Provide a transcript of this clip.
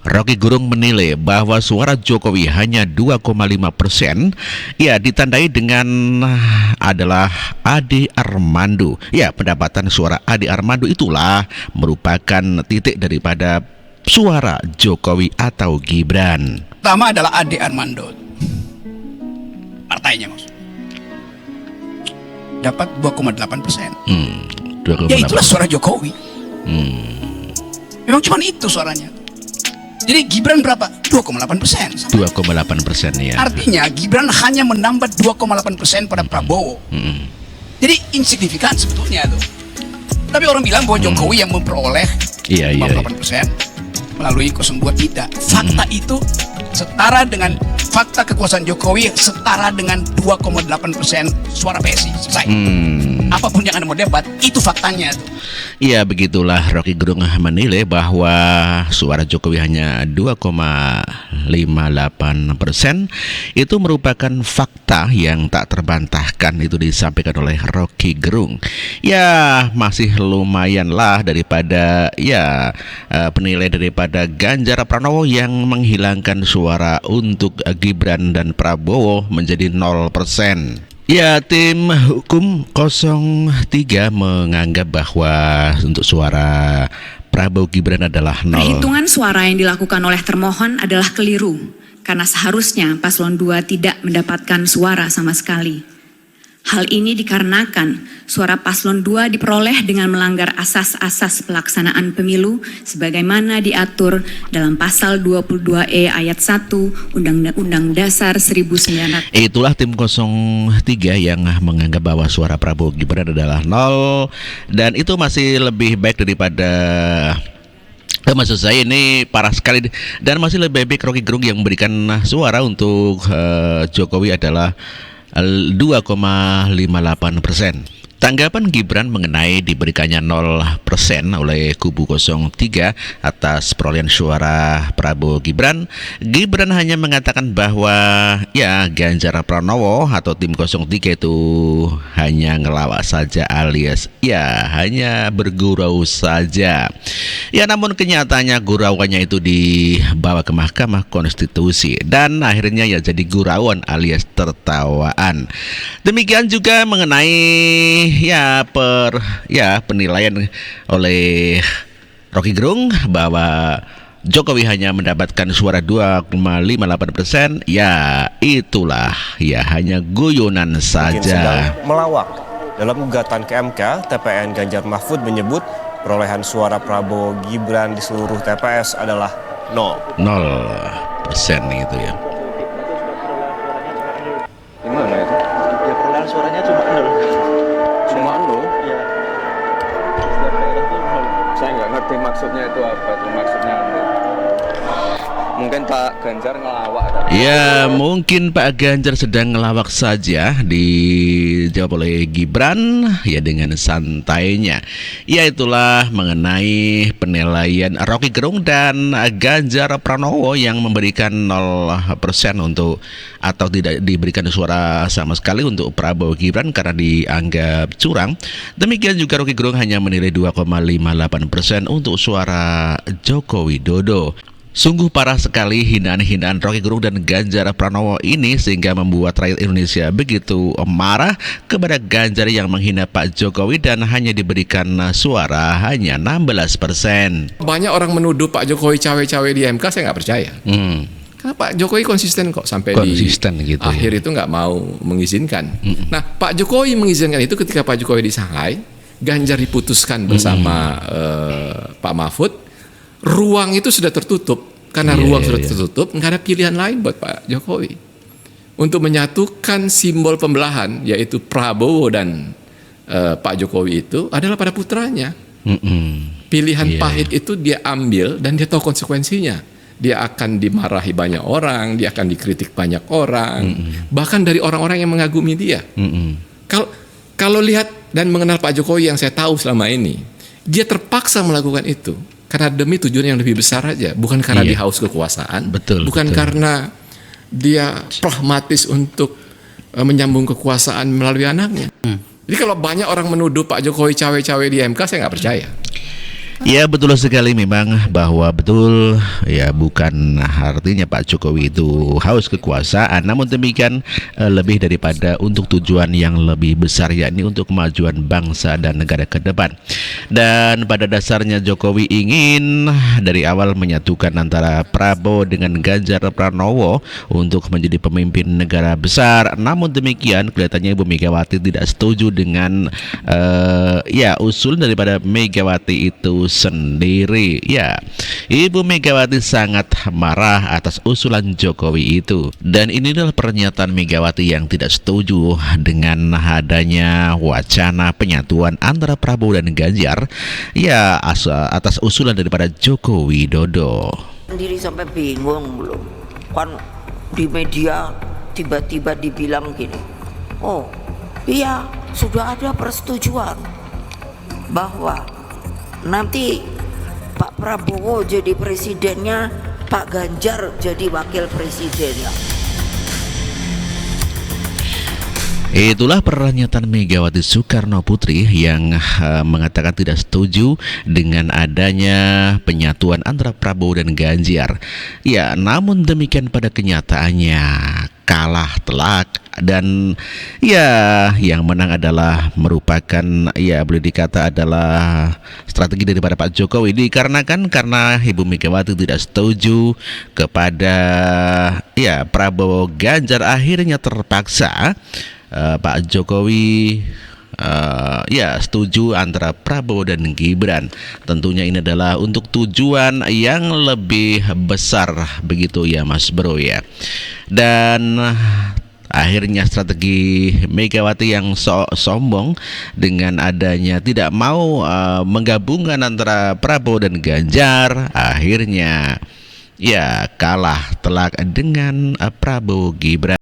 Rocky Gerung menilai bahwa suara Jokowi hanya 2,5%, ya ditandai dengan adalah Ade Armando. Ya, pendapatan suara Ade Armando itulah merupakan titik daripada suara Jokowi atau Gibran. Pertama adalah Ade Armando, partainya mas, dapat 2,8%. 2,8%. Ya itulah suara Jokowi. Memang cuma itu suaranya. Jadi Gibran berapa? 2,8%. 2,8% ya. Artinya Gibran hanya menambah 2,8% pada Prabowo. Jadi insignifikan sebetulnya tuh. Tapi orang bilang bahwa Jokowi yang memperoleh 58% melalui 02. Tidak. Fakta itu setara dengan fakta kekuasaan Jokowi setara dengan 2,8% suara PSI. Selesai. Apapun yang Anda mau debat, itu faktanya tuh. Ya, begitulah Rocky Gerung menilai bahwa suara Jokowi hanya 2,58%. Itu merupakan fakta yang tak terbantahkan. Itu disampaikan oleh Rocky Gerung. Ya, masih lumayan lah daripada penilai daripada Ganjar Pranowo yang menghilangkan suara untuk Gibran dan Prabowo menjadi 0%. Ya, tim hukum 03 menganggap bahwa untuk suara Prabowo Gibran adalah 0. Perhitungan suara yang dilakukan oleh termohon adalah keliru, karena seharusnya paslon 2 tidak mendapatkan suara sama sekali. Hal ini dikarenakan suara paslon 2 diperoleh dengan melanggar asas-asas pelaksanaan pemilu sebagaimana diatur dalam pasal 22E ayat 1 Undang-Undang Dasar 1945. Itulah tim 03 yang menganggap bahwa suara Prabowo Gibran adalah 0, dan itu masih lebih baik daripada maksud saya ini parah sekali, dan masih lebih baik Rocky Gerung yang memberikan suara untuk Jokowi adalah 2,58%. Tanggapan Gibran mengenai diberikannya 0% oleh kubu 03 atas perolehan suara Prabowo Gibran. Gibran hanya mengatakan bahwa Ganjar Pranowo atau tim 03 itu hanya ngelawak saja, alias hanya bergurau saja. Ya, namun kenyataannya gurauannya itu dibawa ke Mahkamah Konstitusi dan akhirnya jadi gurauan alias tertawaan. Demikian juga mengenai penilaian oleh Rocky Gerung bahwa Jokowi hanya mendapatkan suara 2,58%. Ya, itulah hanya guyonan saja. Sedang melawak. Dalam gugatan ke MK, TPN Ganjar Mahfud menyebut perolehan suara Prabowo Gibran di seluruh TPS adalah 0% gitu ya. Gimana itu? Ya perolehan suaranya cuma 0. Cuma 0? Iya. Setiap daerah itu 0. Saya nggak ngerti maksudnya itu apa itu maksudnya 0. Mungkin Pak Ganjar ngelawak. Ya, mungkin Pak Ganjar sedang ngelawak saja, dijawab oleh Gibran dengan santainya. Ya, itulah mengenai penilaian Rocky Gerung dan Ganjar Pranowo yang memberikan 0% untuk atau tidak diberikan suara sama sekali untuk Prabowo Gibran karena dianggap curang. Demikian juga Rocky Gerung hanya menilai 2,58% untuk suara Joko Widodo. Sungguh parah sekali hinaan-hinaan Rocky Gerung dan Ganjar Pranowo ini sehingga membuat rakyat Indonesia begitu marah kepada Ganjar yang menghina Pak Jokowi dan hanya diberikan suara hanya 16%. Banyak orang menuduh Pak Jokowi cawe-cawe di MK, saya nggak percaya. Karena Pak Jokowi konsisten kok sampai gitu, akhir itu nggak mau mengizinkan. Nah, Pak Jokowi mengizinkan itu ketika Pak Jokowi di Shanghai, Ganjar diputuskan bersama Pak Mahfud. Ruang itu sudah tertutup. Karena ruang sudah tertutup, nggak ada pilihan lain buat Pak Jokowi untuk menyatukan simbol pembelahan, yaitu Prabowo dan Pak Jokowi itu adalah pada putranya. Pilihan pahit itu dia ambil dan dia tahu konsekuensinya. Dia akan dimarahi banyak orang, dia akan dikritik banyak orang, bahkan dari orang-orang yang mengagumi dia. Kalau lihat dan mengenal Pak Jokowi yang saya tahu selama ini, dia terpaksa melakukan itu karena demi tujuan yang lebih besar aja, bukan karena dia haus kekuasaan, bukan karena dia pragmatis untuk menyambung kekuasaan melalui anaknya. Jadi kalau banyak orang menuduh Pak Jokowi cawe-cawe di MK, saya nggak percaya. Ya betul sekali memang bahwa betul ya bukan artinya Pak Jokowi itu haus kekuasaan, namun demikian lebih daripada untuk tujuan yang lebih besar, yakni untuk kemajuan bangsa dan negara ke depan. Dan pada dasarnya Jokowi ingin dari awal menyatukan antara Prabowo dengan Ganjar Pranowo untuk menjadi pemimpin negara besar. Namun demikian kelihatannya Ibu Megawati tidak setuju dengan ya usul daripada Megawati itu sendiri. Ya, Ibu Megawati sangat marah atas usulan Jokowi itu. Dan ini adalah pernyataan Megawati yang tidak setuju dengan adanya wacana penyatuan antara Prabowo dan Ganjar. Ya, atas usulan daripada Joko Widodo. Sendiri sampai bingung belum. Kan di media tiba-tiba dibilang gini. Oh, iya, sudah ada persetujuan bahwa nanti Pak Prabowo jadi presidennya, Pak Ganjar jadi wakil presidennya. Itulah pernyataan Megawati Soekarno Putri yang mengatakan tidak setuju dengan adanya penyatuan antara Prabowo dan Ganjar. Ya, namun demikian pada kenyataannya kalah telak, dan ya yang menang adalah merupakan ya boleh dikata adalah strategi daripada Pak Jokowi, dikarenakan karena Ibu Megawati tidak setuju kepada ya Prabowo Ganjar, akhirnya terpaksa Pak Jokowi ya setuju antara Prabowo dan Gibran. Tentunya ini adalah untuk tujuan yang lebih besar begitu ya Mas Bro ya. Dan akhirnya strategi Megawati yang sombong dengan adanya tidak mau menggabungkan antara Prabowo dan Ganjar, akhirnya ya kalah telak dengan Prabowo Gibran.